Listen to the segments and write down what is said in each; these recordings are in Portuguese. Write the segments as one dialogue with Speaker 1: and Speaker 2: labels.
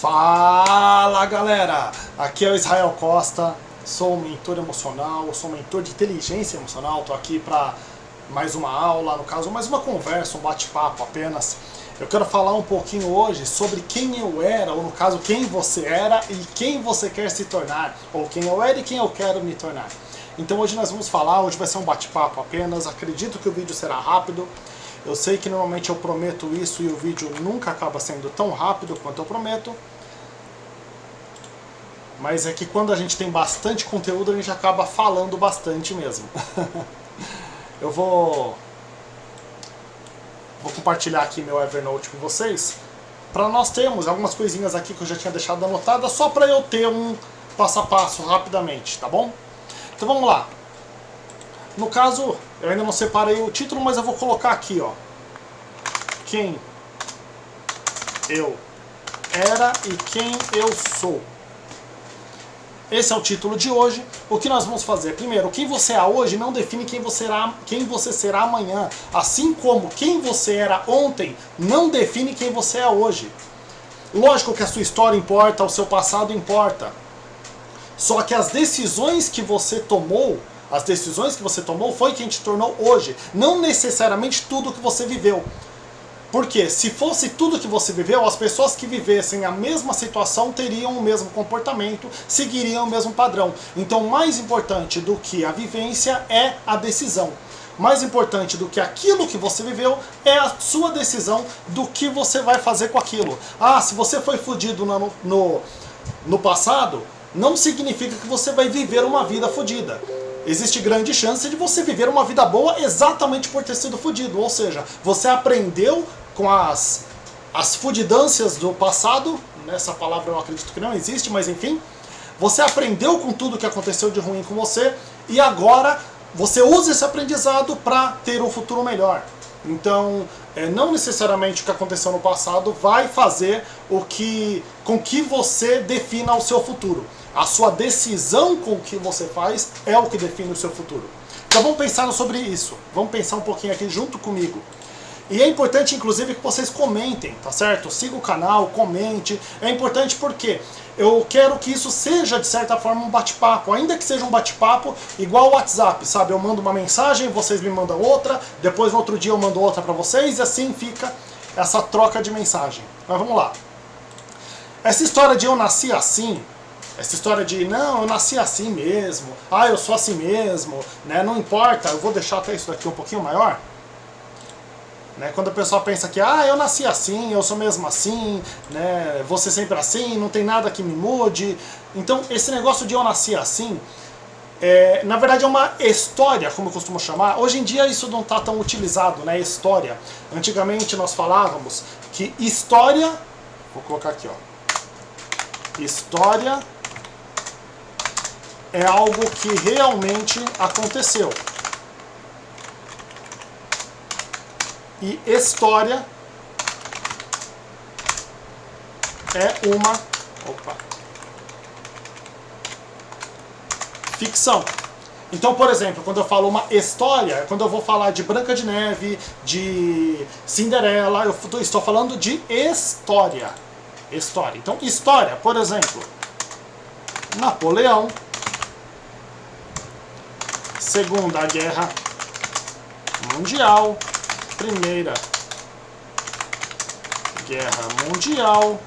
Speaker 1: Fala galera, aqui é o Israel Costa, sou mentor emocional, sou mentor de inteligência emocional, estou aqui para mais uma aula, no caso mais uma conversa, um bate-papo apenas. Eu quero falar um pouquinho hoje sobre quem eu era, ou no caso quem você era e quem você quer se tornar, ou quem eu era e quem eu quero me tornar. Então hoje nós vamos falar, hoje vai ser um bate-papo apenas, acredito que o vídeo será rápido. Eu sei que normalmente eu prometo isso e o vídeo nunca acaba sendo tão rápido quanto eu prometo. Mas é que quando a gente tem bastante conteúdo, a gente acaba falando bastante mesmo. Eu vou compartilhar aqui meu Evernote com vocês, para nós termos algumas coisinhas aqui que eu já tinha deixado anotada, só para eu ter um passo a passo rapidamente, tá bom? Então vamos lá. No caso, eu ainda não separei o título, mas eu vou colocar aqui, ó. Quem eu era e quem eu sou. Esse é o título de hoje. O que nós vamos fazer? Primeiro, quem você é hoje não define quem você será amanhã. Assim como quem você era ontem não define quem você é hoje. Lógico que a sua história importa, o seu passado importa. Só que as decisões que você tomou foi quem te tornou hoje. Não necessariamente tudo que você viveu. Porque se fosse tudo que você viveu, as pessoas que vivessem a mesma situação teriam o mesmo comportamento, seguiriam o mesmo padrão. Então, mais importante do que a vivência é a decisão. Mais importante do que aquilo que você viveu é a sua decisão do que você vai fazer com aquilo. Ah, se você foi fudido no passado, não significa que você vai viver uma vida fodida. Existe grande chance de você viver uma vida boa exatamente por ter sido fudido. Ou seja, você aprendeu com as fudidâncias do passado, essa palavra eu acredito que não existe, mas enfim, você aprendeu com tudo que aconteceu de ruim com você e agora você usa esse aprendizado para ter um futuro melhor. Então, não necessariamente o que aconteceu no passado vai fazer com que você defina o seu futuro. A sua decisão com o que você faz é o que define o seu futuro. Então vamos pensar sobre isso. Vamos pensar um pouquinho aqui junto comigo. E é importante, inclusive, que vocês comentem, tá certo? Siga o canal, comente. É importante porque eu quero que isso seja, de certa forma, um bate-papo. Ainda que seja um bate-papo igual o WhatsApp, sabe? Eu mando uma mensagem, vocês me mandam outra, depois no outro dia eu mando outra pra vocês, e assim fica essa troca de mensagem. Mas vamos lá. Essa história de eu nasci assim, essa história de, não, eu nasci assim mesmo, eu sou assim mesmo, né? Não importa, eu vou deixar até isso daqui um pouquinho maior. Né? Quando a pessoa pensa que, eu nasci assim, eu sou mesmo assim, né? Vou ser sempre assim, não tem nada que me mude. Então, esse negócio de eu nasci assim, na verdade é uma história, como eu costumo chamar. Hoje em dia isso não está tão utilizado, né? História. Antigamente nós falávamos que história, vou colocar aqui, ó. História é algo que realmente aconteceu. E história é uma ficção. Então, por exemplo, quando eu falo uma história, quando eu vou falar de Branca de Neve, de Cinderela, eu estou falando de história. História. Então, história, por exemplo, Napoleão, Segunda Guerra Mundial, Primeira Guerra Mundial.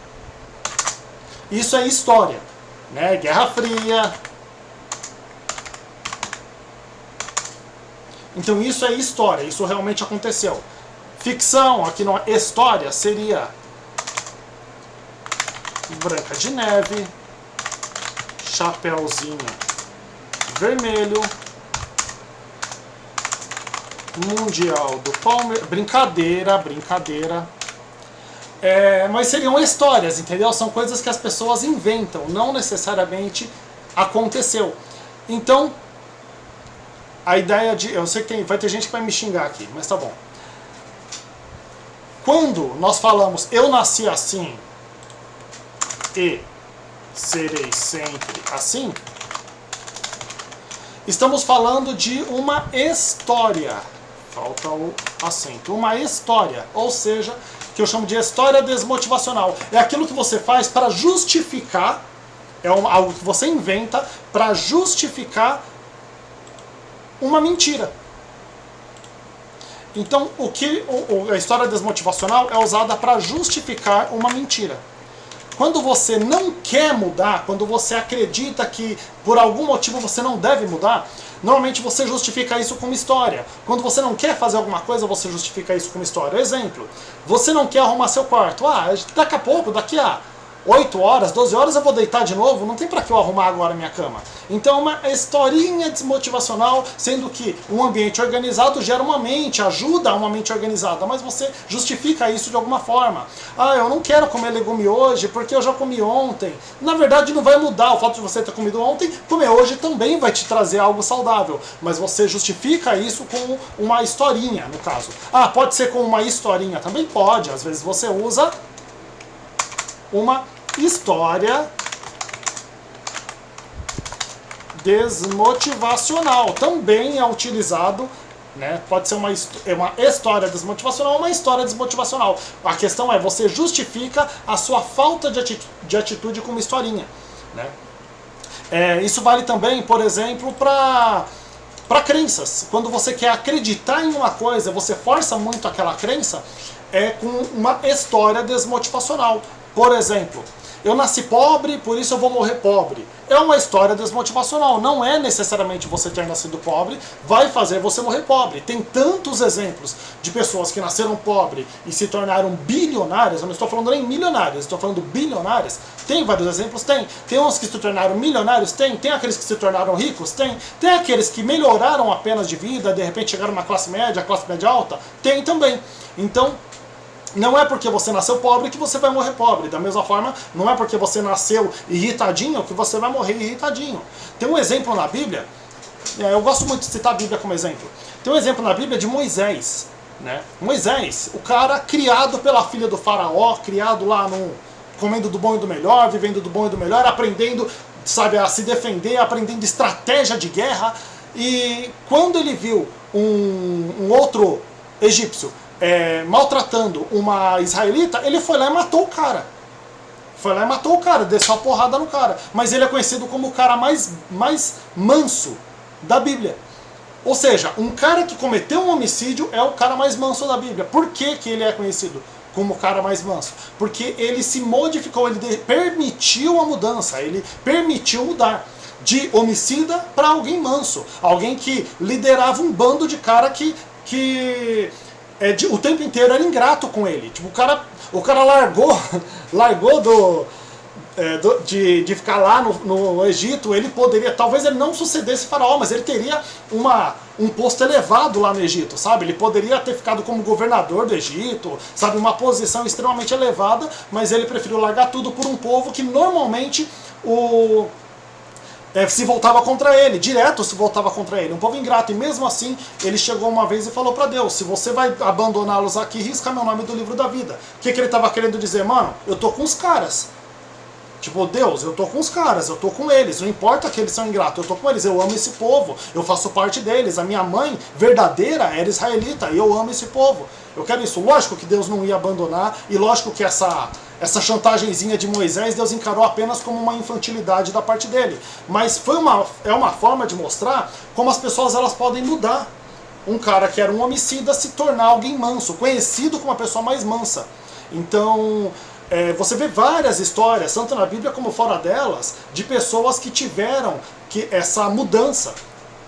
Speaker 1: Isso é história, né? Guerra Fria. Então isso é história, isso realmente aconteceu. Ficção, aqui não é história, seria Branca de Neve, Chapeuzinho Vermelho, Mundial do Palmeiras. Brincadeira. Mas seriam histórias, entendeu? São coisas que as pessoas inventam, não necessariamente aconteceu. Então, a ideia de... Eu sei que vai ter gente que vai me xingar aqui, mas tá bom. Quando nós falamos eu nasci assim e serei sempre assim, estamos falando de uma história Falta o acento. Uma história, ou seja, que eu chamo de história desmotivacional. É aquilo que você faz para justificar, algo que você inventa para justificar uma mentira. Então, a história desmotivacional é usada para justificar uma mentira. Quando você não quer mudar, quando você acredita que por algum motivo você não deve mudar, normalmente você justifica isso com uma história. Quando você não quer fazer alguma coisa, você justifica isso com uma história. Exemplo, você não quer arrumar seu quarto. Daqui a pouco, daqui a 8 horas, 12 horas eu vou deitar de novo, não tem pra que eu arrumar agora a minha cama. Então é uma historinha desmotivacional, sendo que um ambiente organizado gera uma mente, ajuda a uma mente organizada, mas você justifica isso de alguma forma. Eu não quero comer legume hoje porque eu já comi ontem. Na verdade não vai mudar o fato de você ter comido ontem, comer hoje também vai te trazer algo saudável, mas você justifica isso com uma historinha, no caso. Pode ser com uma historinha, também pode, às vezes você usa uma história desmotivacional. Também é utilizado, né? Pode ser uma história desmotivacional ou uma história desmotivacional. A questão é, você justifica a sua falta de atitude com uma historinha, né? Isso vale também, por exemplo, para crenças. Quando você quer acreditar em uma coisa, você força muito aquela crença, com uma história desmotivacional. Por exemplo, eu nasci pobre, por isso eu vou morrer pobre. É uma história desmotivacional. Não é necessariamente você ter nascido pobre vai fazer você morrer pobre. Tem tantos exemplos de pessoas que nasceram pobre e se tornaram bilionárias. Eu não estou falando nem milionárias, estou falando bilionárias. Tem vários exemplos? Tem. Tem uns que se tornaram milionários? Tem. Tem aqueles que se tornaram ricos? Tem. Tem aqueles que melhoraram apenas de vida, de repente chegaram a classe média alta? Tem também. Então, não é porque você nasceu pobre que você vai morrer pobre. Da mesma forma, não é porque você nasceu irritadinho que você vai morrer irritadinho. Tem um exemplo na Bíblia, eu gosto muito de citar a Bíblia como exemplo. Tem um exemplo na Bíblia de Moisés, né? Moisés, o cara criado pela filha do faraó, criado lá comendo do bom e do melhor, vivendo do bom e do melhor, aprendendo, sabe, a se defender, aprendendo estratégia de guerra. E quando ele viu um outro egípcio maltratando uma israelita, ele foi lá e matou o cara. Desceu a porrada no cara. Mas ele é conhecido como o cara mais manso da Bíblia. Ou seja, um cara que cometeu um homicídio é o cara mais manso da Bíblia. Por que ele é conhecido como o cara mais manso? Porque ele se modificou, ele permitiu a mudança, ele permitiu mudar de homicida para alguém manso. Alguém que liderava um bando de cara que o tempo inteiro era ingrato com ele. Tipo, o cara largou de ficar lá no Egito. Ele poderia, talvez ele não sucedesse Faraó, mas ele teria um posto elevado lá no Egito, sabe? Ele poderia ter ficado como governador do Egito, sabe? Uma posição extremamente elevada, mas ele preferiu largar tudo por um povo que normalmente se voltava contra ele, direto se voltava contra ele, um povo ingrato. E mesmo assim, ele chegou uma vez e falou pra Deus: se você vai abandoná-los aqui, risca meu nome do livro da vida. O que ele estava querendo dizer? Mano, eu tô com os caras. Tipo, Deus, eu tô com os caras, eu tô com eles, não importa que eles são ingratos, eu tô com eles, eu amo esse povo, eu faço parte deles, a minha mãe verdadeira era israelita e eu amo esse povo. Eu quero isso. Lógico que Deus não ia abandonar, e lógico que essa chantagemzinha de Moisés, Deus encarou apenas como uma infantilidade da parte dele. Mas é uma forma de mostrar como as pessoas elas podem mudar. Um cara que era um homicida se tornar alguém manso, conhecido como a pessoa mais mansa. Então, você vê várias histórias, tanto na Bíblia como fora delas, de pessoas que tiveram essa mudança.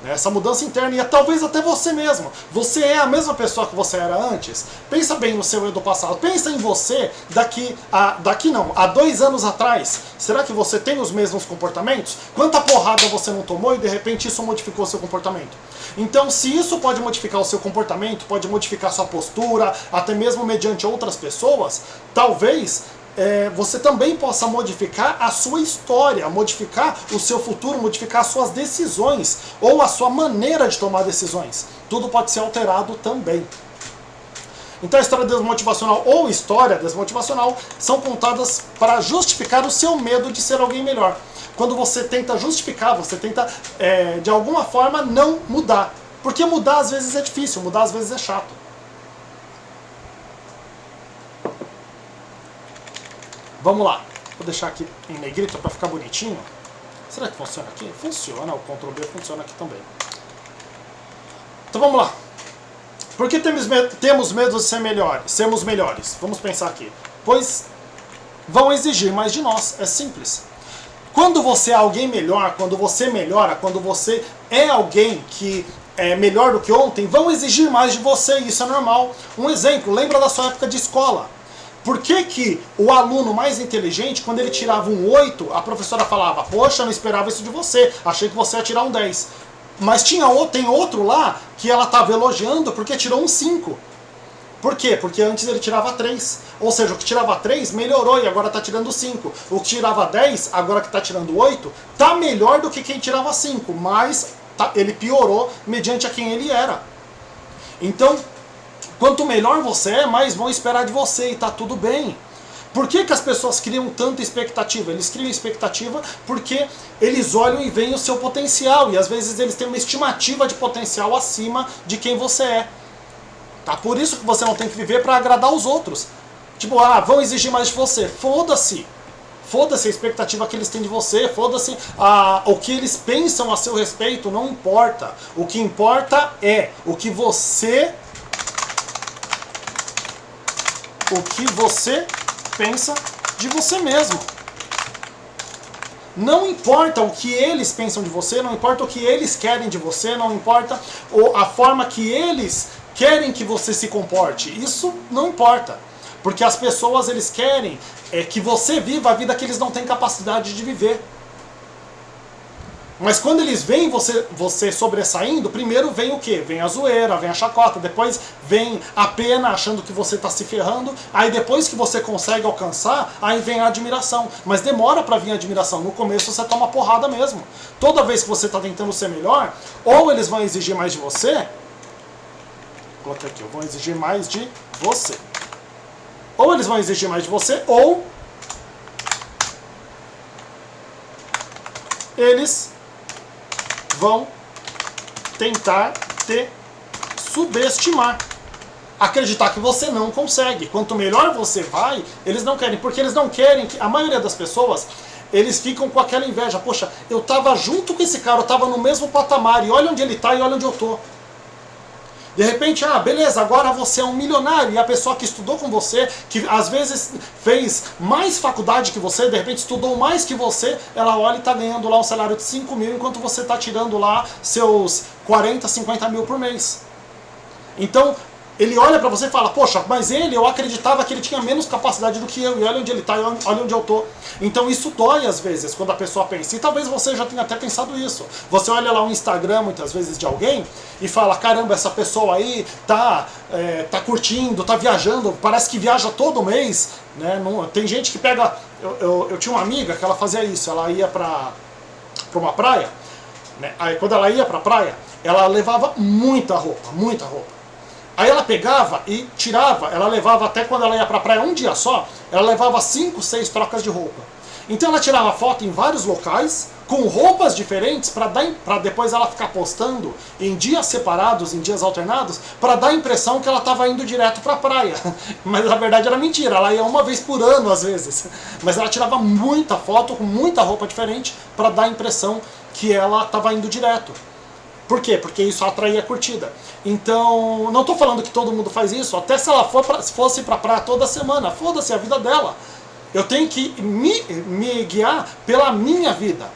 Speaker 1: Essa mudança interna, e talvez até você mesmo. Você é a mesma pessoa que você era antes? Pensa bem no seu eu do passado. Pensa em você há 2 anos atrás. Será que você tem os mesmos comportamentos? Quanta porrada você não tomou e de repente isso modificou seu comportamento? Então, se isso pode modificar o seu comportamento, pode modificar sua postura, até mesmo mediante outras pessoas, talvez você também possa modificar a sua história, modificar o seu futuro, modificar as suas decisões ou a sua maneira de tomar decisões. Tudo pode ser alterado também. Então a história desmotivacional ou história desmotivacional são contadas para justificar o seu medo de ser alguém melhor. Quando você tenta justificar, você tenta de alguma forma não mudar. Porque mudar às vezes é difícil, mudar às vezes é chato. Vamos lá. Vou deixar aqui em negrito para ficar bonitinho. Será que funciona aqui? Funciona, o Ctrl B funciona aqui também. Então vamos lá. Por que temos medo de sermos melhores? Vamos pensar aqui. Pois vão exigir mais de nós, é simples. Quando você é alguém melhor, quando você melhora, quando você é alguém que é melhor do que ontem, vão exigir mais de você, isso é normal. Um exemplo, lembra da sua época de escola. Por que o aluno mais inteligente, quando ele tirava um 8, a professora falava, poxa, eu não esperava isso de você, achei que você ia tirar um 10. Mas tem outro lá que ela estava elogiando porque tirou um 5. Por quê? Porque antes ele tirava 3. Ou seja, o que tirava 3 melhorou e agora está tirando 5. O que tirava 10, agora que está tirando 8, está melhor do que quem tirava 5. Mas ele piorou mediante a quem ele era. Então, quanto melhor você é, mais vão esperar de você e está tudo bem. Por que as pessoas criam tanta expectativa? Eles criam expectativa porque eles olham e veem o seu potencial. E às vezes eles têm uma estimativa de potencial acima de quem você é. Tá? Por isso que você não tem que viver para agradar os outros. Tipo, vão exigir mais de você. Foda-se. Foda-se a expectativa que eles têm de você. Foda-se o que eles pensam a seu respeito. Não importa. O que importa é o que você pensa de você mesmo. Não importa o que eles pensam de você, não importa o que eles querem de você, não importa a forma que eles querem que você se comporte. Isso não importa. Porque as pessoas, eles querem que você viva a vida que eles não têm capacidade de viver. Mas quando eles veem você sobressaindo, primeiro vem o quê? Vem a zoeira, vem a chacota, depois vem a pena achando que você está se ferrando, aí depois que você consegue alcançar, aí vem a admiração. Mas demora para vir a admiração, no começo você toma porrada mesmo. Toda vez que você está tentando ser melhor, ou eles vão exigir mais de você, coloquei aqui, vão exigir mais de você. Ou eles vão exigir mais de você, ou eles vão tentar te subestimar. Acreditar que você não consegue. Quanto melhor você vai, eles não querem. Porque eles não querem que... A maioria das pessoas, eles ficam com aquela inveja. Poxa, eu tava junto com esse cara, eu tava no mesmo patamar. E olha onde ele tá e olha onde eu tô. De repente, beleza, agora você é um milionário. E a pessoa que estudou com você, que às vezes fez mais faculdade que você, de repente estudou mais que você, ela olha e está ganhando lá um salário de 5 mil, enquanto você está tirando lá seus 40, 50 mil por mês. Então, ele olha pra você e fala, poxa, mas eu acreditava que ele tinha menos capacidade do que eu, e olha onde ele tá, e olha onde eu tô. Então isso dói às vezes, quando a pessoa pensa, e talvez você já tenha até pensado isso. Você olha lá o Instagram, muitas vezes, de alguém, e fala, caramba, essa pessoa aí tá curtindo, tá viajando, parece que viaja todo mês, né? Tem gente que pega... Eu tinha uma amiga que ela fazia isso, ela ia pra uma praia, né? Aí quando ela ia pra praia, ela levava muita roupa, muita roupa. Aí ela pegava e tirava, ela levava até quando ela ia pra praia um dia só, ela levava 5, 6 trocas de roupa. Então ela tirava foto em vários locais, com roupas diferentes, para depois ela ficar postando em dias separados, em dias alternados, para dar a impressão que ela estava indo direto pra praia. Mas na verdade era mentira, ela ia uma vez por ano às vezes. Mas ela tirava muita foto com muita roupa diferente, para dar a impressão que ela estava indo direto. Por quê? Porque isso atraía curtida. Então, não estou falando que todo mundo faz isso, até se ela fosse pra praia toda semana, foda-se a vida dela. Eu tenho que me guiar pela minha vida.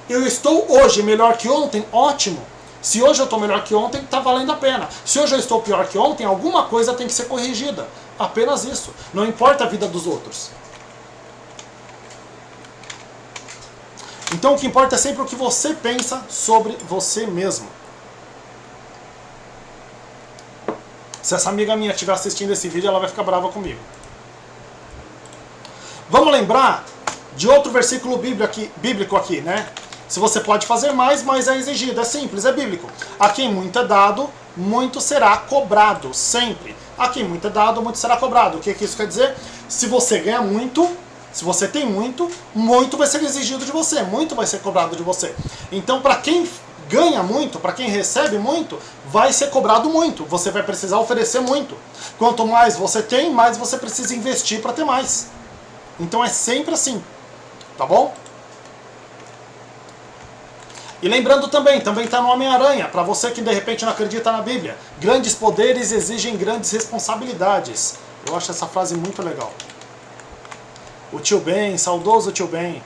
Speaker 1: Eu estou hoje melhor que ontem? Ótimo. Se hoje eu estou melhor que ontem, está valendo a pena. Se hoje eu estou pior que ontem, alguma coisa tem que ser corrigida. Apenas isso. Não importa a vida dos outros. Então o que importa é sempre o que você pensa sobre você mesmo. Se essa amiga minha estiver assistindo esse vídeo, ela vai ficar brava comigo. Vamos lembrar de outro versículo bíblico aqui, né? Se você pode fazer mais, mas é exigido. É simples, é bíblico. A quem muito é dado, muito será cobrado. Sempre. A quem muito é dado, muito será cobrado. O que isso quer dizer? Se você ganha muito, se você tem muito, muito vai ser exigido de você. Muito vai ser cobrado de você. Então, para quem ganha muito, para quem recebe muito, vai ser cobrado muito. Você vai precisar oferecer muito. Quanto mais você tem, mais você precisa investir para ter mais. Então é sempre assim, tá bom? E lembrando também está no Homem-Aranha, para você que de repente não acredita na Bíblia. Grandes poderes exigem grandes responsabilidades. Eu acho essa frase muito legal. O tio Ben, saudoso tio Ben.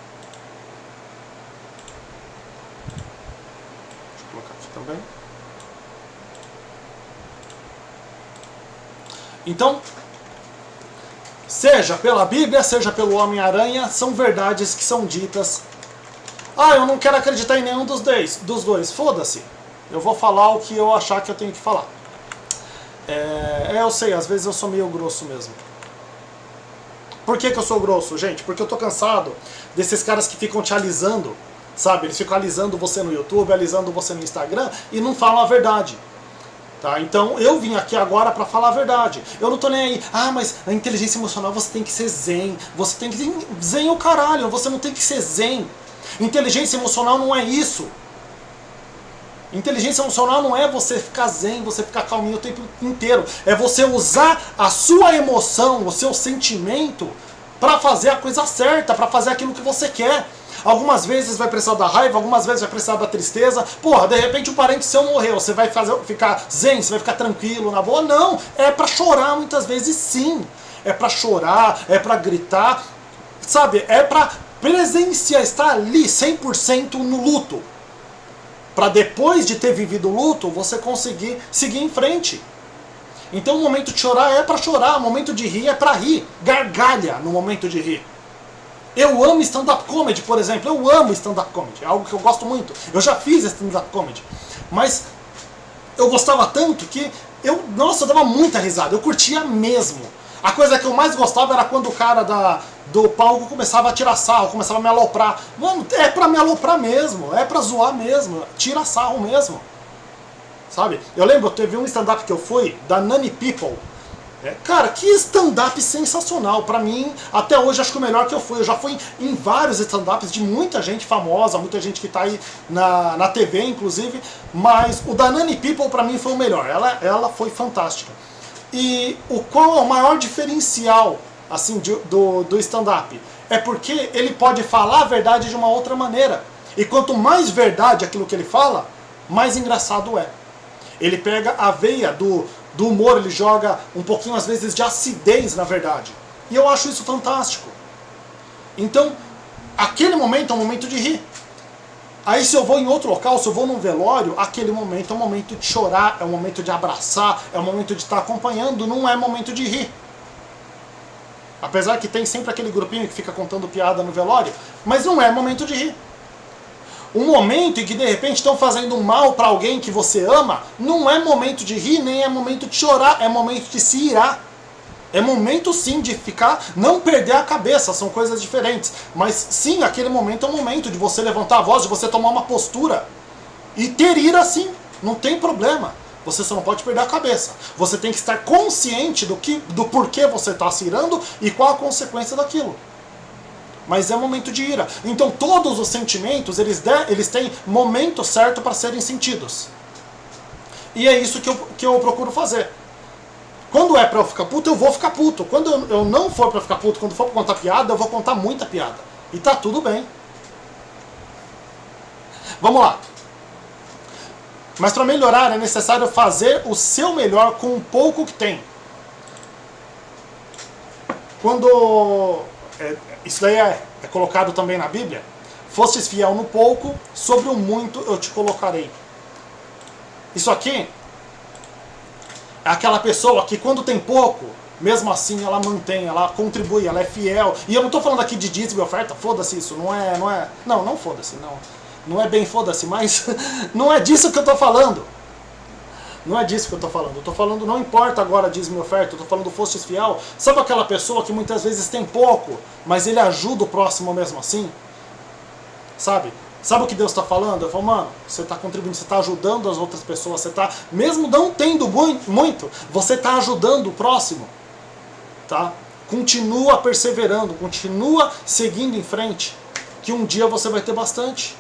Speaker 1: Deixa eu colocar aqui também. Então, seja pela Bíblia, seja pelo Homem-Aranha, são verdades que são ditas. Ah, eu não quero acreditar em nenhum dos dois. Foda-se. Eu vou falar o que eu achar que eu tenho que falar. Eu sei, às vezes eu sou meio grosso mesmo. Por que eu sou grosso, gente? Porque eu tô cansado desses caras que ficam te alisando, sabe? Eles ficam alisando você no YouTube, alisando você no Instagram e não falam a verdade. Tá? Então eu vim aqui agora pra falar a verdade. Eu não tô nem aí, mas a inteligência emocional você tem que ser zen. Você tem que... Zen o caralho, você não tem que ser zen. Inteligência emocional não é isso. Inteligência emocional não é você ficar zen, você ficar calminho o tempo inteiro. É você usar a sua emoção, o seu sentimento, para fazer a coisa certa, para fazer aquilo que você quer. Algumas vezes vai precisar da raiva, algumas vezes vai precisar da tristeza. Porra, de repente um parente seu morreu, você vai ficar zen, você vai ficar tranquilo, na boa? Não, é para chorar muitas vezes sim. É para chorar, é para gritar, sabe? É para presenciar, estar ali 100% no luto. Para depois de ter vivido o luto, você conseguir seguir em frente. Então o momento de chorar é para chorar, o momento de rir é para rir. Gargalha no momento de rir. Eu amo stand-up comedy, por exemplo. Eu amo stand-up comedy, é algo que eu gosto muito. Eu já fiz stand-up comedy. Mas eu gostava tanto que eu dava muita risada, eu curtia mesmo. A coisa que eu mais gostava era quando o cara do palco começava a tirar sarro, começava a me aloprar. Mano, é pra me aloprar mesmo, é pra zoar mesmo, tira sarro mesmo. Sabe? Eu lembro, teve um stand-up que eu fui, da Nani People. Cara, que stand-up sensacional. Pra mim, até hoje, acho que o melhor que eu fui. Eu já fui em vários stand-ups de muita gente famosa, muita gente que tá aí na TV, inclusive. Mas o da Nani People, pra mim, foi o melhor. Ela foi fantástica. E qual é o maior diferencial assim, do stand-up? É porque ele pode falar a verdade de uma outra maneira. E quanto mais verdade aquilo que ele fala, mais engraçado é. Ele pega a veia do humor, ele joga um pouquinho às vezes de acidez na verdade. E eu acho isso fantástico. Então, aquele momento é um momento de rir. Aí se eu vou em outro local, se eu vou num velório, aquele momento é um momento de chorar, é um momento de abraçar, é um momento de estar acompanhando, não é momento de rir. Apesar que tem sempre aquele grupinho que fica contando piada no velório, mas não é momento de rir. Um momento em que de repente estão fazendo mal para alguém que você ama, não é momento de rir, nem é momento de chorar, é momento de se irar. É momento sim de ficar, não perder a cabeça, são coisas diferentes. Mas sim, aquele momento é um momento de você levantar a voz, de você tomar uma postura. E ter ira sim, não tem problema. Você só não pode perder a cabeça. Você tem que estar consciente do porquê você está se irando e qual a consequência daquilo. Mas é momento de ira. Então todos os sentimentos, eles têm momento certo para serem sentidos. E é isso que eu procuro fazer. Quando é pra eu ficar puto, eu vou ficar puto. Quando eu não for pra ficar puto, quando for pra contar piada, eu vou contar muita piada. E tá tudo bem. Vamos lá. Mas para melhorar é necessário fazer o seu melhor com o pouco que tem. Quando... isso daí é colocado também na Bíblia. Fostes fiel no pouco, sobre o muito eu te colocarei. Isso aqui é aquela pessoa que quando tem pouco, mesmo assim ela mantém, ela contribui, ela é fiel. E eu não estou falando aqui de dízimo e oferta, foda-se isso, não foda-se, não é bem foda-se, mas não é disso que eu estou falando. Não é disso que eu estou falando. Eu estou falando, não importa agora dízimo e oferta, eu estou falando fostes fiel. Sabe aquela pessoa que muitas vezes tem pouco, mas ele ajuda o próximo mesmo assim? Sabe? Sabe o que Deus está falando? Eu falo, mano, você está contribuindo, você está ajudando as outras pessoas, você está, mesmo não tendo muito, você está ajudando o próximo. Tá? Continua perseverando, continua seguindo em frente, que um dia você vai ter bastante.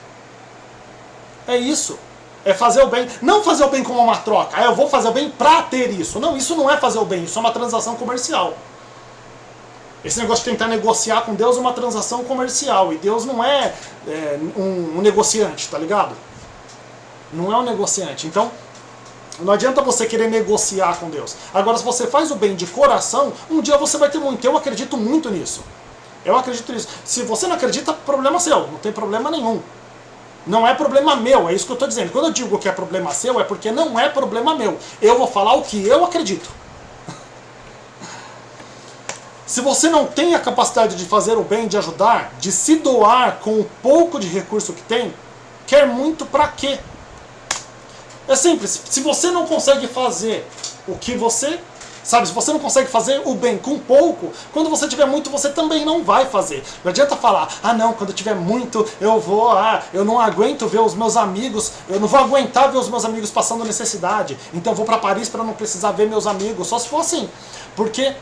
Speaker 1: É isso. É fazer o bem, não fazer o bem como uma troca. Ah, eu vou fazer o bem pra ter isso. Não, isso não é fazer o bem, isso é uma transação comercial. Esse negócio de tentar negociar com Deus é uma transação comercial. E Deus não é, um negociante, tá ligado? Não é um negociante. Então, não adianta você querer negociar com Deus. Agora, se você faz o bem de coração, um dia você vai ter muito. Eu acredito muito nisso. Eu acredito nisso. Se você não acredita, problema seu. Não tem problema nenhum. Não é problema meu, é isso que eu estou dizendo. Quando eu digo que é problema seu, é porque não é problema meu. Eu vou falar o que eu acredito. Se você não tem a capacidade de fazer o bem, de ajudar, de se doar com o pouco de recurso que tem, quer muito pra quê? É simples. Se você não consegue fazer o que você... Sabe, se você não consegue fazer o bem com pouco, quando você tiver muito, você também não vai fazer. Não adianta falar, ah não, quando eu tiver muito, eu não aguento ver os meus amigos, eu não vou aguentar ver os meus amigos passando necessidade, então eu vou pra Paris para não precisar ver meus amigos, só se for assim. Porque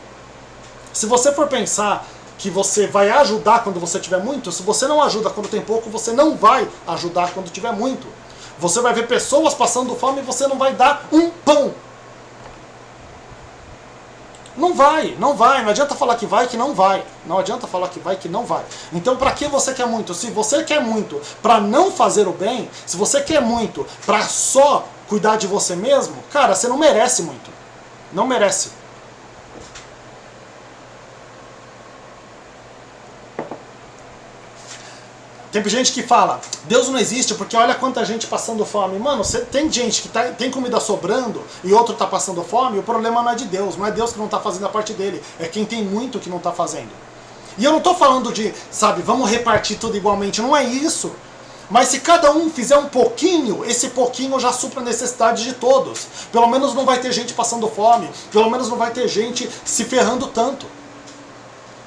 Speaker 1: se você for pensar que você vai ajudar quando você tiver muito, se você não ajuda quando tem pouco, você não vai ajudar quando tiver muito. Você vai ver pessoas passando fome e você não vai dar um pão. Não vai, não adianta falar que vai, que não vai. Não adianta falar que vai, que não vai. Então pra que você quer muito? Se você quer muito pra não fazer o bem, se você quer muito pra só cuidar de você mesmo, cara, você não merece muito. Não merece. Tem gente que fala, Deus não existe porque olha quanta gente passando fome. Mano, tem gente que tem comida sobrando e outro tá passando fome, o problema não é de Deus, não é Deus que não tá fazendo a parte dele, é quem tem muito que não tá fazendo. E eu não tô falando de, sabe, vamos repartir tudo igualmente, não é isso. Mas se cada um fizer um pouquinho, esse pouquinho já supra a necessidade de todos. Pelo menos não vai ter gente passando fome, pelo menos não vai ter gente se ferrando tanto.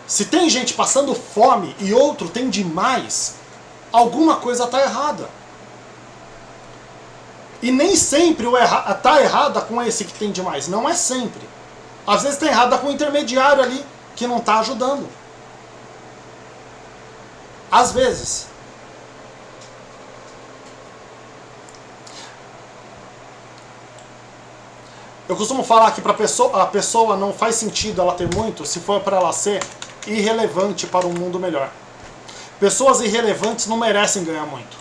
Speaker 1: Se tem gente passando fome e outro tem demais, alguma coisa está errada. E nem sempre está errada com esse que tem demais. Não é sempre. Às vezes está errada com o intermediário ali que não está ajudando. Às vezes. Eu costumo falar que a pessoa não faz sentido ela ter muito se for para ela ser irrelevante para um mundo melhor. Pessoas irrelevantes não merecem ganhar muito.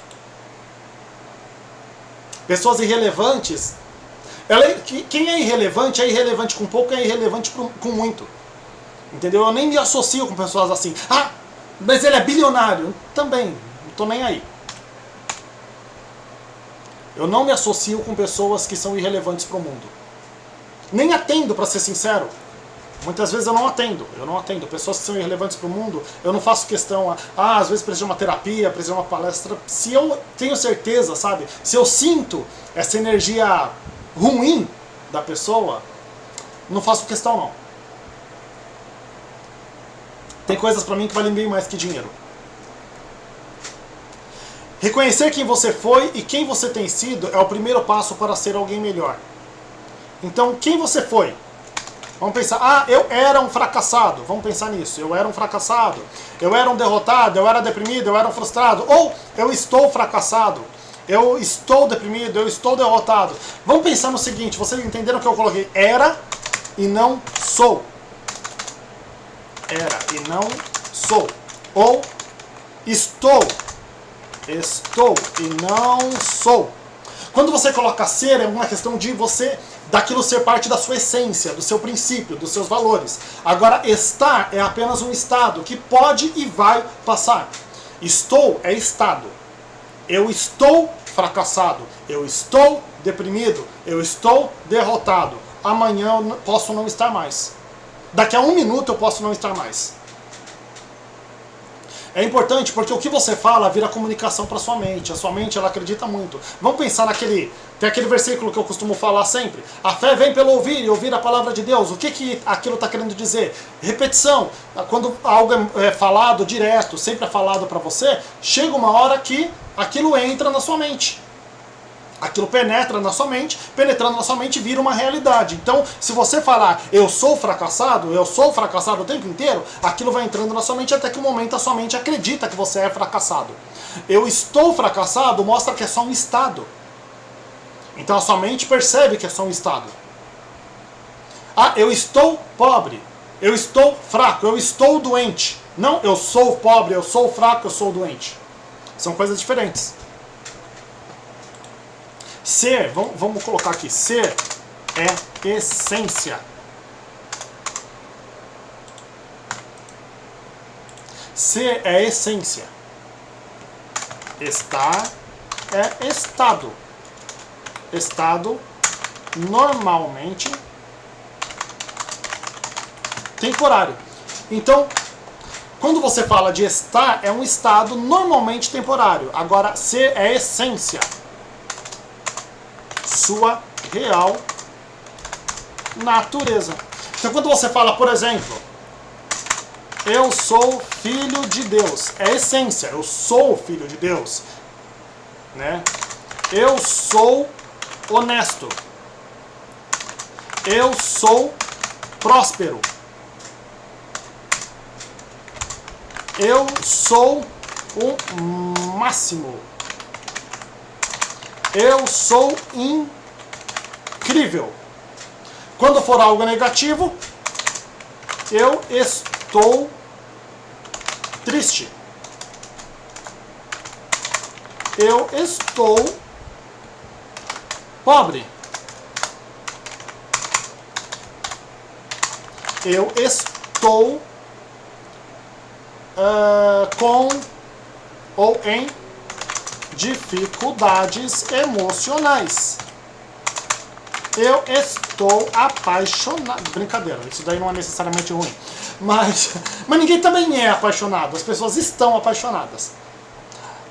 Speaker 1: Pessoas irrelevantes... Quem é irrelevante com pouco, é irrelevante com muito. Entendeu? Eu nem me associo com pessoas assim. Ah, mas ele é bilionário. Também, não tô nem aí. Eu não me associo com pessoas que são irrelevantes para o mundo. Nem atendo, para ser sincero. Muitas vezes eu não atendo. Pessoas que são irrelevantes para o mundo, eu não faço questão, às vezes precisa de uma terapia, precisa de uma palestra. Se eu tenho certeza, sabe? Se eu sinto essa energia ruim da pessoa, não faço questão não. Tem coisas para mim que valem bem mais que dinheiro. Reconhecer quem você foi e quem você tem sido é o primeiro passo para ser alguém melhor. Então, quem você foi? Vamos pensar, eu era um fracassado. Vamos pensar nisso. Eu era um fracassado. Eu era um derrotado. Eu era deprimido. Eu era um frustrado. Ou eu estou fracassado. Eu estou deprimido. Eu estou derrotado. Vamos pensar no seguinte. Vocês entenderam que eu coloquei era e não sou. Era e não sou. Ou estou. Estou e não sou. Quando você coloca ser, é uma questão de você... daquilo ser parte da sua essência, do seu princípio, dos seus valores. Agora, estar é apenas um estado que pode e vai passar. Estou é estado. Eu estou fracassado. Eu estou deprimido. Eu estou derrotado. Amanhã eu posso não estar mais. Daqui a 1 minuto eu posso não estar mais. É importante porque o que você fala vira comunicação para sua mente. A sua mente, ela acredita muito. Vamos pensar tem aquele versículo que eu costumo falar sempre. A fé vem pelo ouvir e ouvir a palavra de Deus. O que aquilo está querendo dizer? Repetição. Quando algo é falado direto, sempre é falado para você, chega uma hora que aquilo entra na sua mente. Aquilo penetra na sua mente, penetrando na sua mente vira uma realidade. Então, se você falar, eu sou fracassado o tempo inteiro, aquilo vai entrando na sua mente até que um momento a sua mente acredita que você é fracassado. Eu estou fracassado mostra que é só um estado. Então a sua mente percebe que é só um estado. Ah, eu estou pobre, eu estou fraco, eu estou doente. Não, eu sou pobre, eu sou fraco, eu sou doente. São coisas diferentes. Ser, vamos colocar aqui, ser é essência. Ser é essência. Estar é estado. Estado normalmente temporário. Então, quando você fala de estar, é um estado normalmente temporário. Agora, ser é essência. Sua real natureza. Então, quando você fala, por exemplo, eu sou filho de Deus, é essência, eu sou filho de Deus, né? Eu sou honesto, eu sou próspero, eu sou o máximo, eu sou incrível. Quando for algo negativo, eu estou triste. Eu estou pobre. Eu estou com ou em dificuldades emocionais. Eu estou apaixonado. Brincadeira, isso daí não é necessariamente ruim. Mas ninguém também é apaixonado. As pessoas estão apaixonadas.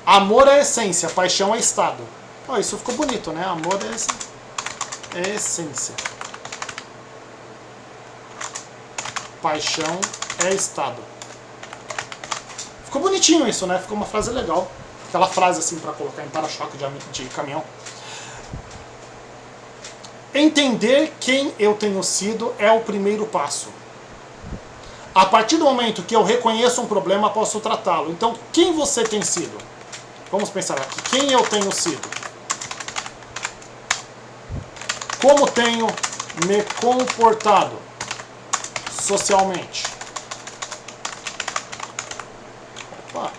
Speaker 1: Amor é essência, paixão é estado. Oh, isso ficou bonito, né? Amor é essência. Paixão é estado. Ficou bonitinho isso, né? Ficou uma frase legal. Aquela frase assim para colocar em para-choque de caminhão. Entender quem eu tenho sido é o primeiro passo. A partir do momento que eu reconheço um problema, posso tratá-lo. Então, quem você tem sido? Vamos pensar aqui. Quem eu tenho sido? Como tenho me comportado socialmente? Opa.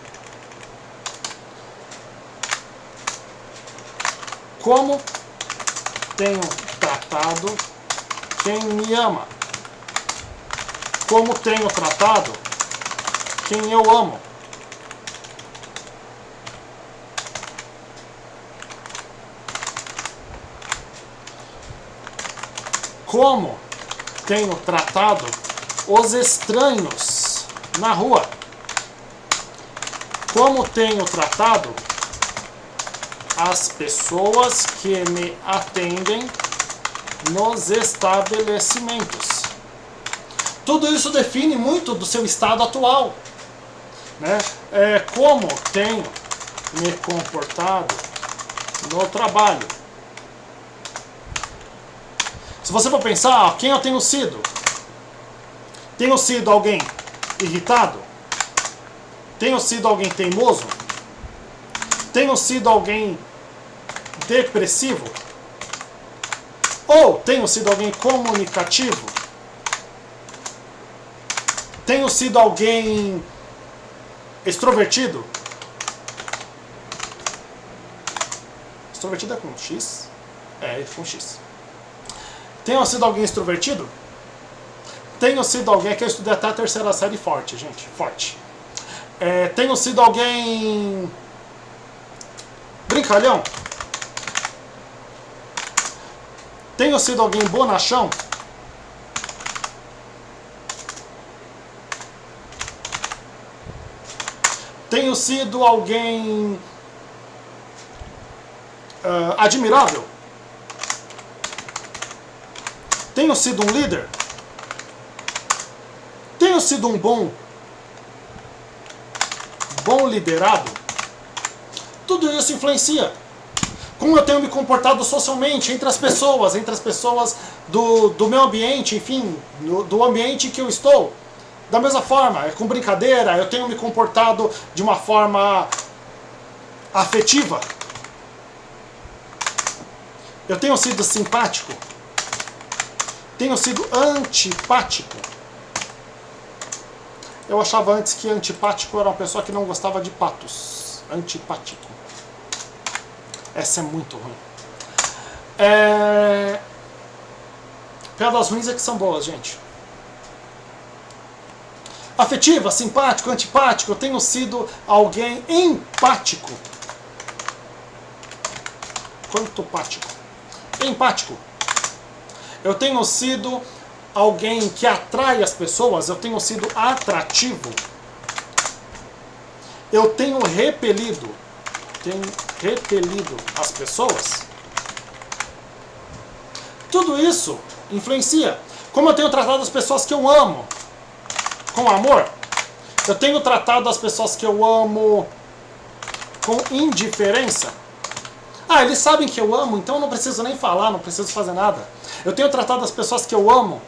Speaker 1: Como tenho tratado quem me ama? Como tenho tratado quem eu amo? Como tenho tratado os estranhos na rua? Como tenho tratado as pessoas que me atendem nos estabelecimentos? Tudo isso define muito do seu estado atual, né? Como tenho me comportado no trabalho? Se você for pensar, quem eu tenho sido? Tenho sido alguém irritado? Tenho sido alguém teimoso? Tenho sido alguém depressivo? Ou tenho sido alguém comunicativo? Tenho sido alguém extrovertido? Extrovertido é com X? É com X. Tenho sido alguém extrovertido? Tenho sido alguém que eu estudei até a terceira série forte, gente. Forte. Tenho sido alguém brincalhão? Tenho sido alguém bonachão? Tenho sido alguém admirável? Tenho sido um líder? Tenho sido um bom liderado? Tudo isso influencia. Como eu tenho me comportado socialmente, entre as pessoas do meu ambiente, enfim, do ambiente que eu estou. Da mesma forma, com brincadeira, eu tenho me comportado de uma forma afetiva. Eu tenho sido simpático? Tenho sido antipático? Eu achava antes que antipático era uma pessoa que não gostava de patos. Antipático. Essa é muito ruim. Piadas ruins é que são boas, gente. Afetiva, simpático, antipático. Eu tenho sido alguém empático. Quanto pático? Empático. Eu tenho sido alguém que atrai as pessoas. Eu tenho sido atrativo. Eu tenho repelido. Tenho repelido as pessoas. Tudo isso influencia. Como eu tenho tratado as pessoas que eu amo com amor, eu tenho tratado as pessoas que eu amo com indiferença. Ah, eles sabem que eu amo, então eu não preciso nem falar, não preciso fazer nada. Eu tenho tratado as pessoas que eu amo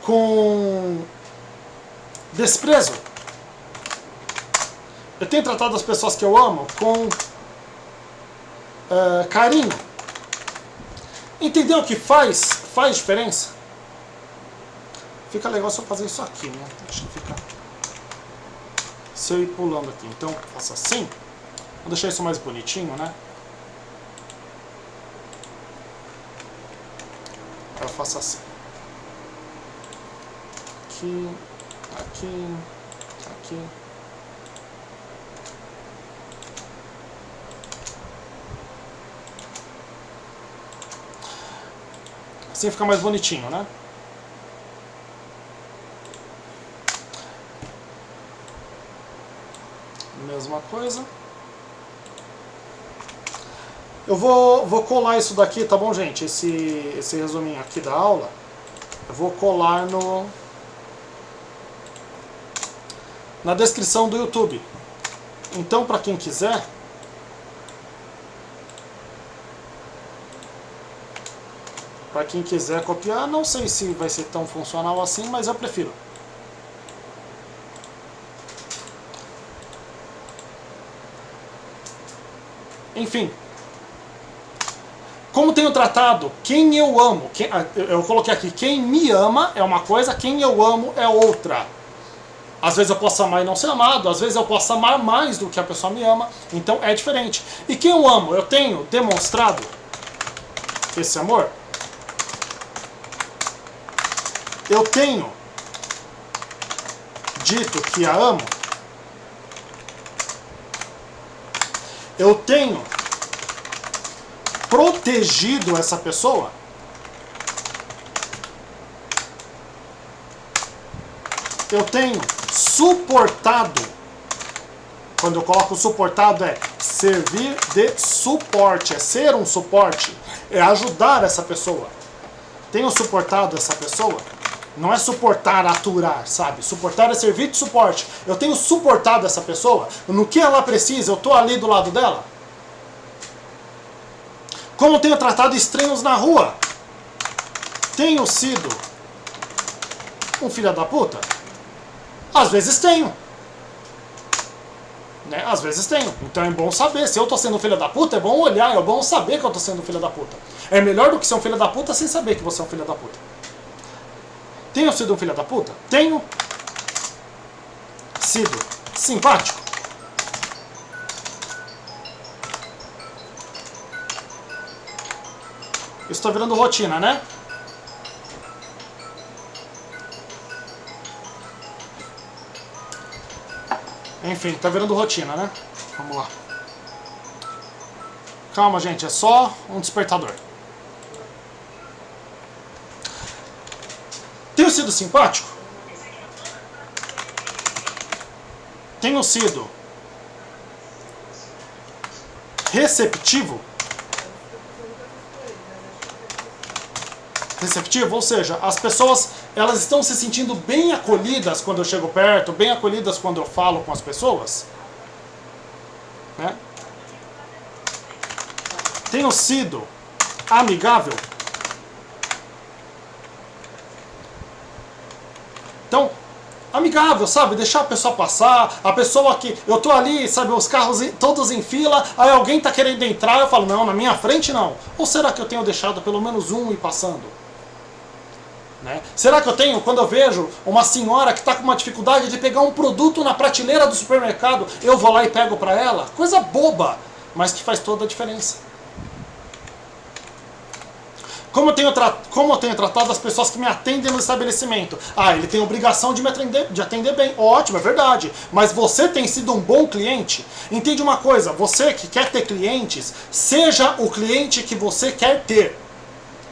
Speaker 1: com desprezo. Eu tenho tratado as pessoas que eu amo com carinho. Entendeu o que faz diferença? Fica legal se eu fazer isso aqui, né? Deixa eu ficar. Se eu ir pulando aqui, então faço assim. Vou deixar isso mais bonitinho, né? Eu faço assim. Aqui, aqui, aqui. Assim fica mais bonitinho, né? Mesma coisa. Eu vou colar isso daqui, tá bom, gente? Esse resuminho aqui da aula. Eu vou colar na descrição do YouTube. Então, para quem quiser, copiar, não sei se vai ser tão funcional assim, mas eu prefiro. Enfim. Como tenho tratado quem eu amo? Eu coloquei aqui, quem me ama é uma coisa, quem eu amo é outra. Às vezes eu posso amar e não ser amado, às vezes eu posso amar mais do que a pessoa me ama, então é diferente. E quem eu amo? Eu tenho demonstrado esse amor? Eu tenho dito que a amo? Eu tenho protegido essa pessoa? Eu tenho suportado. Quando eu coloco suportado é servir de suporte, é ser um suporte, é ajudar essa pessoa. Tenho suportado essa pessoa? Não é suportar, aturar, sabe? Suportar é servir de suporte. Eu tenho suportado essa pessoa? No que ela precisa, eu estou ali do lado dela? Como tenho tratado estranhos na rua? Tenho sido um filho da puta? Às vezes tenho. Né? Às vezes tenho. Então é bom saber. Se eu tô sendo um filho da puta, é bom olhar, é bom saber que eu tô sendo um filho da puta. É melhor do que ser um filho da puta sem saber que você é um filho da puta. Tenho sido um filho da puta? Tenho sido simpático? Isso tá virando rotina, né? Enfim, tá virando rotina, né? Vamos lá. Calma, gente, é só um despertador. Tenho sido simpático? Tenho sido receptivo? Receptivo, ou seja, as pessoas elas estão se sentindo bem acolhidas quando eu chego perto, bem acolhidas quando eu falo com as pessoas, né? Tenho sido amigável? Então, amigável, sabe? Deixar a pessoa passar, a pessoa que... Eu tô ali, sabe, os carros todos em fila, aí alguém tá querendo entrar, eu falo, não, na minha frente não. Ou será que eu tenho deixado pelo menos um ir passando? Né? Será que eu tenho, quando eu vejo uma senhora que está com uma dificuldade de pegar um produto na prateleira do supermercado, eu vou lá e pego para ela? Coisa boba, mas que faz toda a diferença. Como eu tenho tratado as pessoas que me atendem no estabelecimento? Ah, ele tem obrigação de me atender bem. Ótimo, é verdade. Mas você tem sido um bom cliente? Entende uma coisa, você que quer ter clientes, seja o cliente que você quer ter.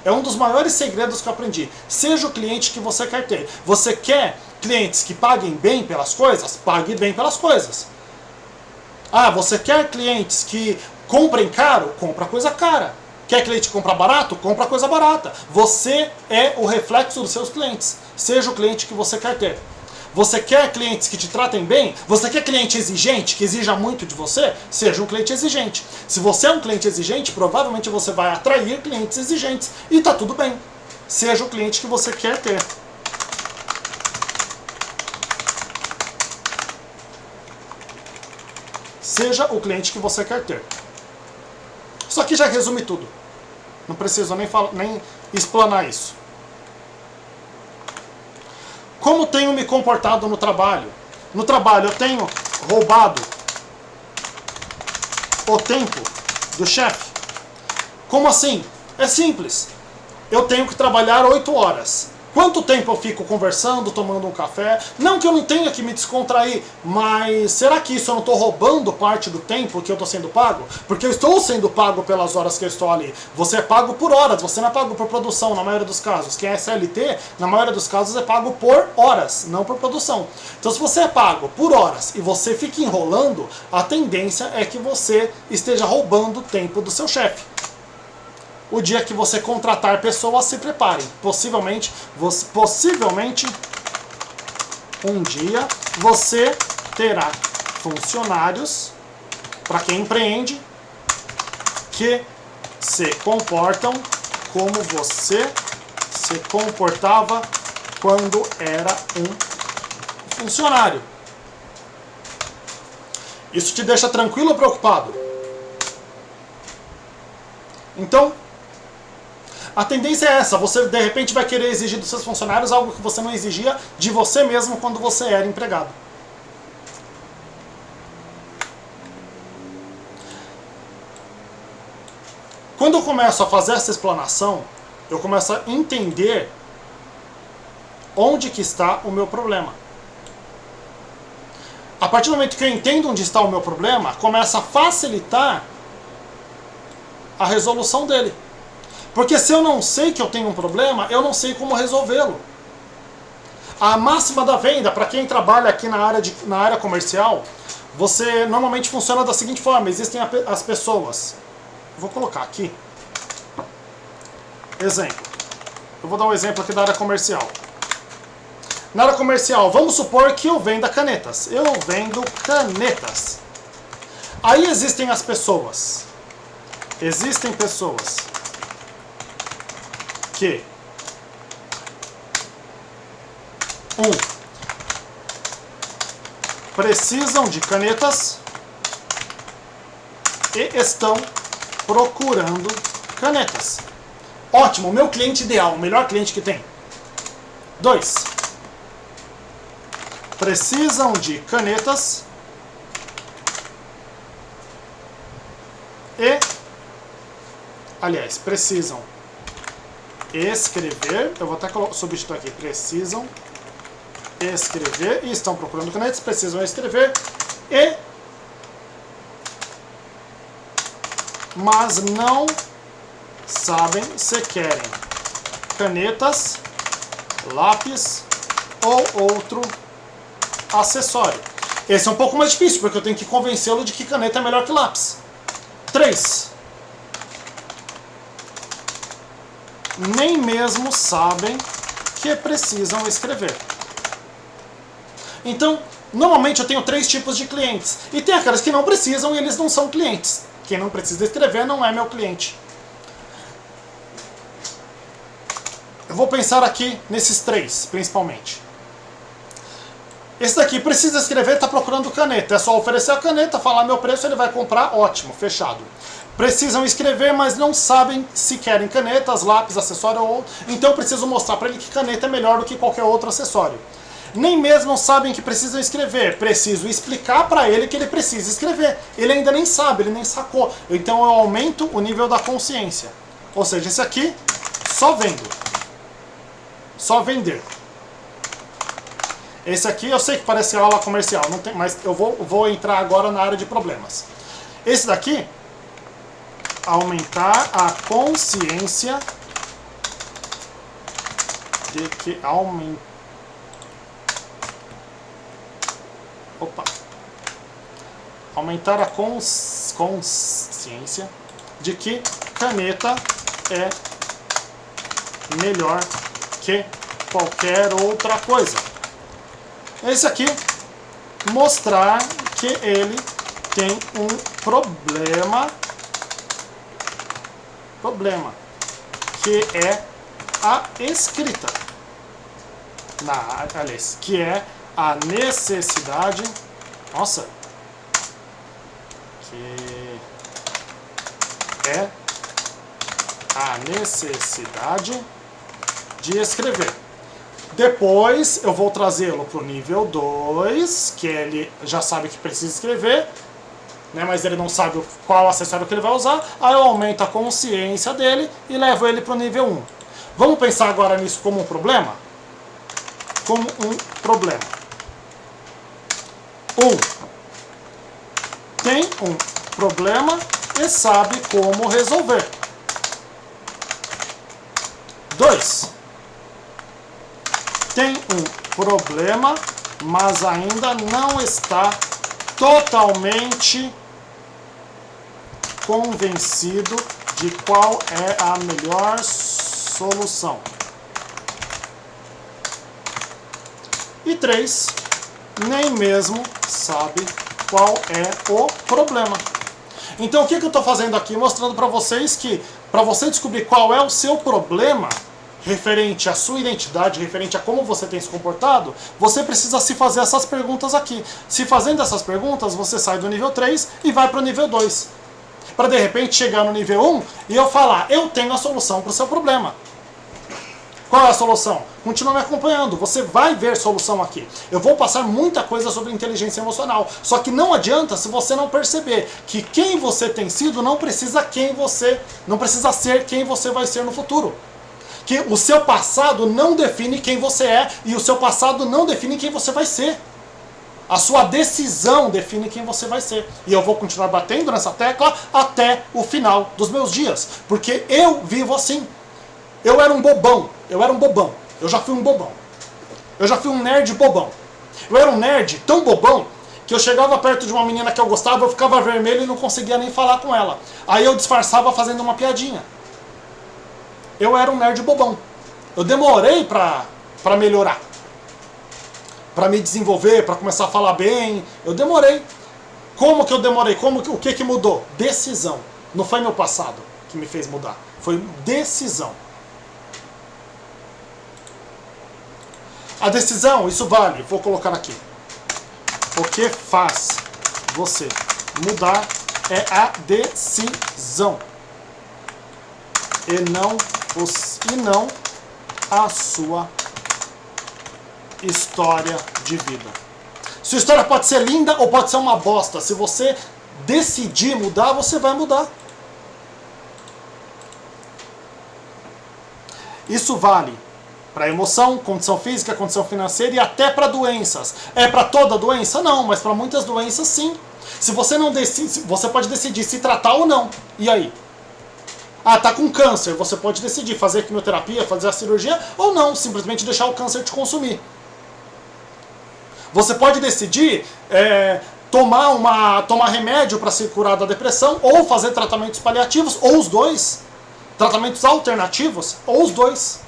Speaker 1: É um dos maiores segredos que eu aprendi. Seja o cliente que você quer ter. Você quer clientes que paguem bem pelas coisas? Pague bem pelas coisas. Ah, você quer clientes que comprem caro? Compra coisa cara. Quer cliente que compra barato? Compra coisa barata. Você é o reflexo dos seus clientes. Seja o cliente que você quer ter. Você quer clientes que te tratem bem? Você quer cliente exigente, que exija muito de você? Seja um cliente exigente. Se você é um cliente exigente, provavelmente você vai atrair clientes exigentes. E tá tudo bem. Seja o cliente que você quer ter. Seja o cliente que você quer ter. Isso aqui já resume tudo. Não preciso nem explanar isso. Como tenho me comportado no trabalho? No trabalho eu tenho roubado o tempo do chefe? Como assim? É simples. Eu tenho que trabalhar 8 horas. Quanto tempo eu fico conversando, tomando um café? Não que eu não tenha que me descontrair, mas será que isso eu não estou roubando parte do tempo que eu estou sendo pago? Porque eu estou sendo pago pelas horas que eu estou ali. Você é pago por horas, você não é pago por produção na maioria dos casos. Quem é CLT, na maioria dos casos é pago por horas, não por produção. Então se você é pago por horas e você fica enrolando, a tendência é que você esteja roubando o tempo do seu chefe. O dia que você contratar pessoas, se prepare. Possivelmente um dia você terá funcionários, para quem empreende, que se comportam como você se comportava quando era um funcionário. Isso te deixa tranquilo ou preocupado? Então, a tendência é essa, você de repente vai querer exigir dos seus funcionários algo que você não exigia de você mesmo quando você era empregado. Quando eu começo a fazer essa explanação, eu começo a entender onde que está o meu problema. A partir do momento que eu entendo onde está o meu problema, começa a facilitar a resolução dele. Porque se eu não sei que eu tenho um problema, eu não sei como resolvê-lo. A máxima da venda, para quem trabalha aqui na área comercial, você normalmente funciona da seguinte forma: existem as pessoas. Vou colocar aqui. Exemplo. Eu vou dar um exemplo aqui da área comercial. Na área comercial, vamos supor que eu venda canetas. Eu vendo canetas. Aí existem as pessoas. Existem pessoas que precisam de canetas e estão procurando canetas. Ótimo, meu cliente ideal, o melhor cliente que tem. 2. Precisam de canetas e, aliás, precisam escrever, eu vou até substituir aqui, precisam escrever e estão procurando canetas, precisam escrever mas não sabem se querem canetas, lápis ou outro acessório. Esse é um pouco mais difícil, porque eu tenho que convencê-lo de que caneta é melhor que lápis. 3. Nem mesmo sabem que precisam escrever. Então, normalmente eu tenho 3 tipos de clientes. E tem aqueles que não precisam e eles não são clientes. Quem não precisa escrever não é meu cliente. Eu vou pensar aqui nesses 3, principalmente. Esse daqui precisa escrever, está procurando caneta. É só oferecer a caneta, falar meu preço, ele vai comprar, ótimo, fechado. Precisam escrever, mas não sabem se querem canetas, lápis, acessório ou outro. Então eu preciso mostrar para ele que caneta é melhor do que qualquer outro acessório. Nem mesmo sabem que precisam escrever. Preciso explicar para ele que ele precisa escrever. Ele ainda nem sabe, ele nem sacou. Então eu aumento o nível da consciência. Ou seja, esse aqui, só vendo. Só vender. Esse aqui eu sei que parece aula comercial, não tem, mas eu vou entrar agora na área de problemas. Esse daqui, aumentar a consciência de que aumentar a consciência de que caneta é melhor que qualquer outra coisa. Esse aqui, mostrar que ele tem um problema, que é a escrita, aliás, que é a necessidade, que é a necessidade de escrever. Depois eu vou trazê-lo para o nível 2, que ele já sabe que precisa escrever, né, mas ele não sabe qual acessório que ele vai usar. Aí eu aumento a consciência dele e levo ele para o nível 1. Vamos pensar agora nisso como um problema? Como um problema. 1. Tem um problema e sabe como resolver. 2. Tem um problema, mas ainda não está totalmente convencido de qual é a melhor solução. E 3, nem mesmo sabe qual é o problema. Então o que eu estou fazendo aqui? Mostrando para vocês que, para você descobrir qual é o seu problema, referente à sua identidade, referente a como você tem se comportado, você precisa se fazer essas perguntas aqui. Se fazendo essas perguntas, você sai do nível 3 e vai para o nível 2. Para de repente chegar no nível 1 e eu falar, eu tenho a solução para o seu problema. Qual é a solução? Continua me acompanhando, você vai ver solução aqui. Eu vou passar muita coisa sobre inteligência emocional, só que não adianta se você não perceber que quem você tem sido não precisa ser quem você vai ser no futuro. Que o seu passado não define quem você é e o seu passado não define quem você vai ser. A sua decisão define quem você vai ser. E eu vou continuar batendo nessa tecla até o final dos meus dias. Porque eu vivo assim. Eu era um bobão. Eu já fui um bobão. Eu já fui um nerd bobão. Eu era um nerd tão bobão que eu chegava perto de uma menina que eu gostava, eu ficava vermelho e não conseguia nem falar com ela. Aí eu disfarçava fazendo uma piadinha. Eu era um nerd bobão. Eu demorei pra melhorar. Pra me desenvolver, pra começar a falar bem. Eu demorei. Como que eu demorei? O que mudou? Decisão. Não foi meu passado que me fez mudar. Foi decisão. A decisão, isso vale. Vou colocar aqui. O que faz você mudar é a decisão. E não a sua história de vida. Sua história pode ser linda ou pode ser uma bosta. Se você decidir mudar, você vai mudar. Isso vale para emoção, condição física, condição financeira e até para doenças. É para toda doença? Não, mas para muitas doenças sim. Se você não decide, você pode decidir se tratar ou não. E aí? Ah, tá com câncer, você pode decidir fazer quimioterapia, fazer a cirurgia ou não, simplesmente deixar o câncer te consumir. Você pode decidir tomar remédio para se curar da depressão ou fazer tratamentos paliativos, ou os dois. Tratamentos alternativos, ou os dois.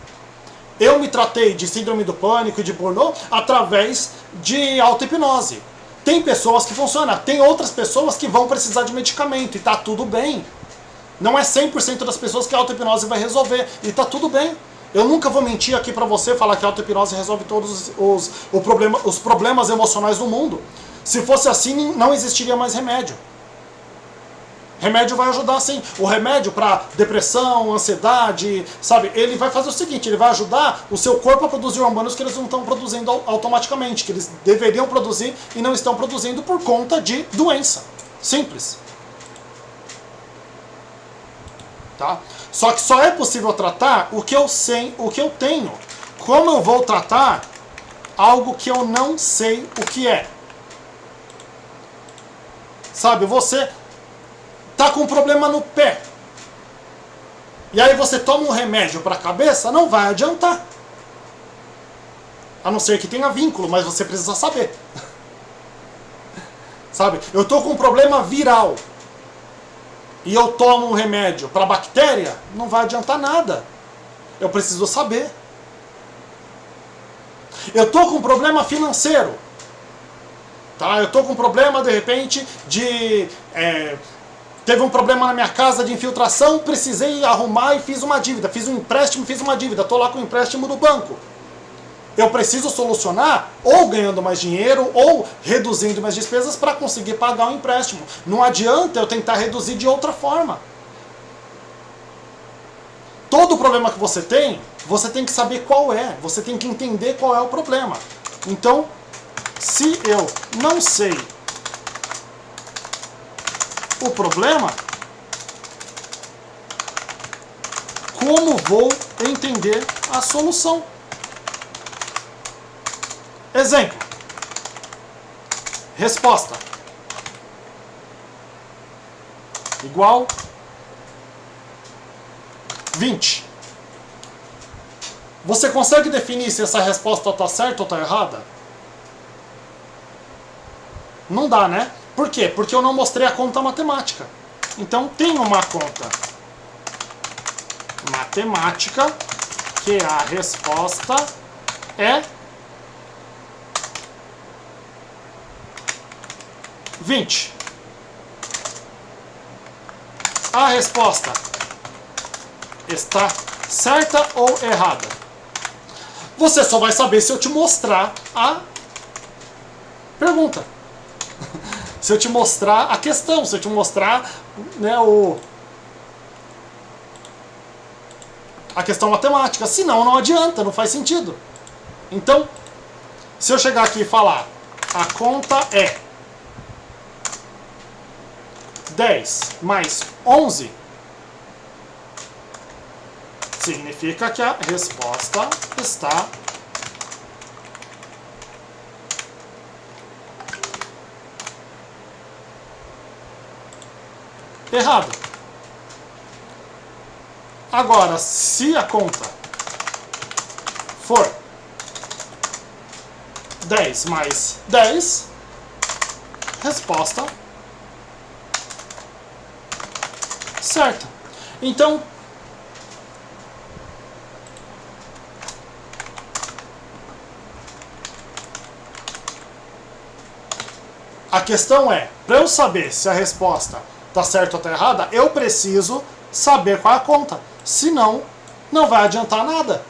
Speaker 1: Eu me tratei de síndrome do pânico e de burnout através de auto-hipnose. Tem pessoas que funcionam, tem outras pessoas que vão precisar de medicamento e tá tudo bem. Não é 100% das pessoas que a auto-hipnose vai resolver. E tá tudo bem. Eu nunca vou mentir aqui pra você, falar que a auto-hipnose resolve todos os problemas emocionais do mundo. Se fosse assim, não existiria mais remédio. Remédio vai ajudar sim. O remédio para depressão, ansiedade, sabe? Ele vai fazer o seguinte, ele vai ajudar o seu corpo a produzir hormônios que eles não estão produzindo automaticamente, que eles deveriam produzir e não estão produzindo por conta de doença. Simples. Tá? Só que só é possível tratar o que eu sei, o que eu tenho. Como eu vou tratar algo que eu não sei o que é? Sabe, você tá com um problema no pé. E aí você toma um remédio para a cabeça, não vai adiantar. A não ser que tenha vínculo, mas você precisa saber. Sabe, eu tô com um problema viral. E eu tomo um remédio para bactéria, não vai adiantar nada. Eu preciso saber. Eu tô com um problema financeiro. Tá? Eu tô com um problema, de repente, de... teve um problema na minha casa de infiltração, precisei arrumar e fiz uma dívida. Fiz um empréstimo, fiz uma dívida. Tô lá com o empréstimo do banco. Eu preciso solucionar ou ganhando mais dinheiro ou reduzindo minhas despesas para conseguir pagar o empréstimo. Não adianta eu tentar reduzir de outra forma. Todo problema que você tem que saber qual é. Você tem que entender qual é o problema. Então, se eu não sei o problema, como vou entender a solução? Exemplo. Resposta. Igual 20. Você consegue definir se essa resposta está certa ou está errada? Não dá, né? Por quê? Porque eu não mostrei a conta matemática. Então tem uma conta matemática que a resposta é 20. A resposta está certa ou errada? Você só vai saber se eu te mostrar a pergunta. Se eu te mostrar a questão, se eu te mostrar, né, a questão matemática. Senão não adianta, não faz sentido. Então, se eu chegar aqui e falar, a conta é 10 mais 11, significa que a resposta está errada. Agora, se a conta for 10 mais 10, resposta certa. Então, a questão é, para eu saber se a resposta está certa ou está errada, eu preciso saber qual é a conta. Senão, não vai adiantar nada.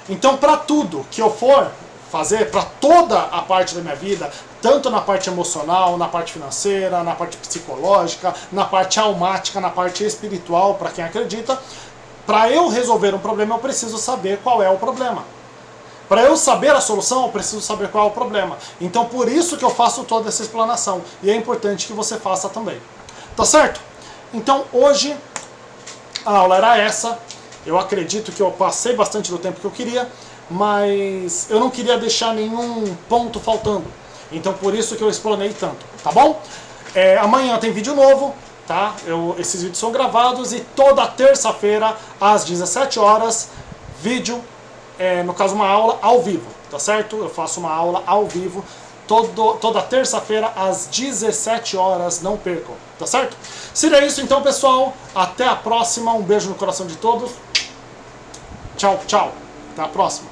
Speaker 1: Então, para tudo que eu for fazer, para toda a parte da minha vida, tanto na parte emocional, na parte financeira, na parte psicológica, na parte almática, na parte espiritual, para quem acredita, para eu resolver um problema, eu preciso saber qual é o problema. Para eu saber a solução, eu preciso saber qual é o problema. Então, por isso que eu faço toda essa explanação. E é importante que você faça também. Tá certo? Então, hoje, a aula era essa. Eu acredito que eu passei bastante do tempo que eu queria, mas eu não queria deixar nenhum ponto faltando. Então, por isso que eu explanei tanto. Tá bom? Amanhã tem vídeo novo. Tá? Esses vídeos são gravados e toda terça-feira, às 17 horas, vídeo, no caso uma aula ao vivo, tá certo? Eu faço uma aula ao vivo toda terça-feira às 17 horas, não percam, tá certo? Seria isso então, pessoal, até a próxima, um beijo no coração de todos, tchau, tchau, até a próxima.